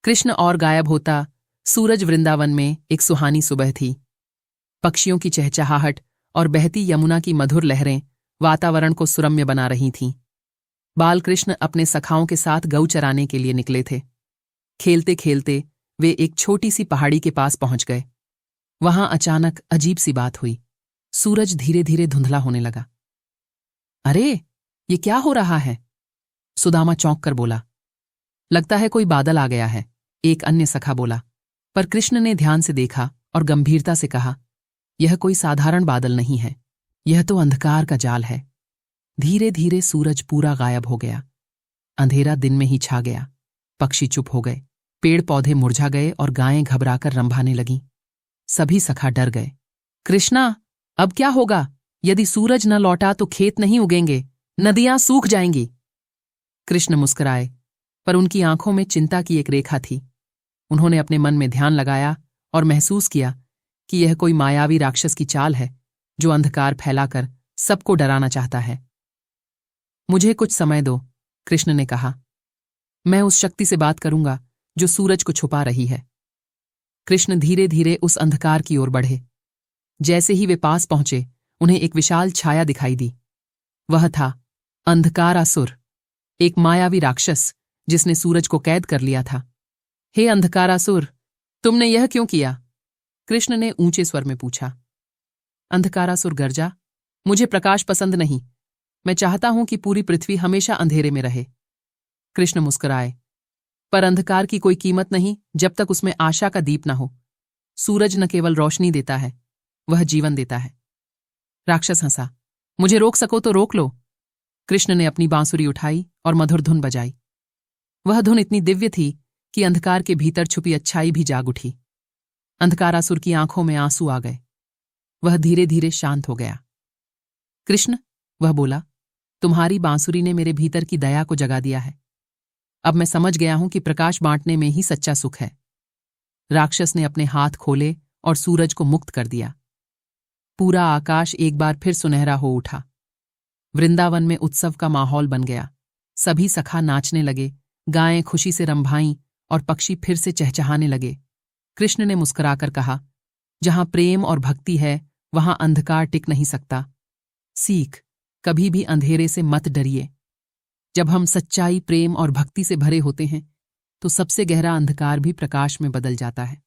कृष्ण और गायब होता। सूरज वृंदावन में एक सुहानी सुबह थी। पक्षियों की चहचहाहट और बहती यमुना की मधुर लहरें वातावरण को सुरम्य बना रही थीं। बालकृष्ण अपने सखाओं के साथ गऊ चराने के लिए निकले थे। खेलते खेलते वे एक छोटी सी पहाड़ी के पास पहुंच गए। वहां अचानक अजीब सी बात हुई। सूरज धीरे धीरे धुंधला होने लगा। अरे, ये क्या हो रहा है? सुदामा चौंक कर बोला। लगता है कोई बादल आ गया है, एक अन्य सखा बोला। पर कृष्ण ने ध्यान से देखा और गंभीरता से कहा, यह कोई साधारण बादल नहीं है, यह तो अंधकार का जाल है। धीरे धीरे सूरज पूरा गायब हो गया। अंधेरा दिन में ही छा गया। पक्षी चुप हो गए, पेड़ पौधे मुरझा गए और गायें घबराकर रंभाने लगीं। सभी सखा डर गए। कृष्णा, अब क्या होगा? यदि सूरज न लौटा तो खेत नहीं उगेंगे, नदियां सूख जाएंगी। कृष्ण मुस्कुराए, पर उनकी आंखों में चिंता की एक रेखा थी। उन्होंने अपने मन में ध्यान लगाया और महसूस किया कि यह कोई मायावी राक्षस की चाल है जो अंधकार फैलाकर सबको डराना चाहता है। मुझे कुछ समय दो, कृष्ण ने कहा। मैं उस शक्ति से बात करूंगा जो सूरज को छुपा रही है। कृष्ण धीरे धीरे उस अंधकार की ओर बढ़े। जैसे ही वे पास पहुंचे, उन्हें एक विशाल छाया दिखाई दी। वह था अंधकारासुर, एक मायावी राक्षस जिसने सूरज को कैद कर लिया था। हे अंधकारासुर, तुमने यह क्यों किया? कृष्ण ने ऊंचे स्वर में पूछा। अंधकारासुर गर्जा, मुझे प्रकाश पसंद नहीं। मैं चाहता हूं कि पूरी पृथ्वी हमेशा अंधेरे में रहे। कृष्ण मुस्कुराए, पर अंधकार की कोई कीमत नहीं जब तक उसमें आशा का दीप न हो। सूरज न केवल रोशनी देता है, वह जीवन देता है। राक्षस हंसा। मुझे रोक सको तो रोक लो। कृष्ण ने अपनी बांसुरी उठाई और मधुर धुन बजाई। वह धुन इतनी दिव्य थी कि अंधकार के भीतर छुपी अच्छाई भी जाग उठी। अंधकारासुर की आंखों में आंसू आ गए। वह धीरे धीरे शांत हो गया। कृष्ण, वह बोला, तुम्हारी बांसुरी ने मेरे भीतर की दया को जगा दिया है। अब मैं समझ गया हूं कि प्रकाश बांटने में ही सच्चा सुख है। राक्षस ने अपने हाथ खोले और सूरज को मुक्त कर दिया। पूरा आकाश एक बार फिर सुनहरा हो उठा। वृंदावन में उत्सव का माहौल बन गया। सभी सखा नाचने लगे, गायें खुशी से रंभाईं और पक्षी फिर से चहचहाने लगे। कृष्ण ने मुस्कुराकर कहा, जहां प्रेम और भक्ति है वहां अंधकार टिक नहीं सकता। सीख, कभी भी अंधेरे से मत डरिए। जब हम सच्चाई, प्रेम और भक्ति से भरे होते हैं तो सबसे गहरा अंधकार भी प्रकाश में बदल जाता है।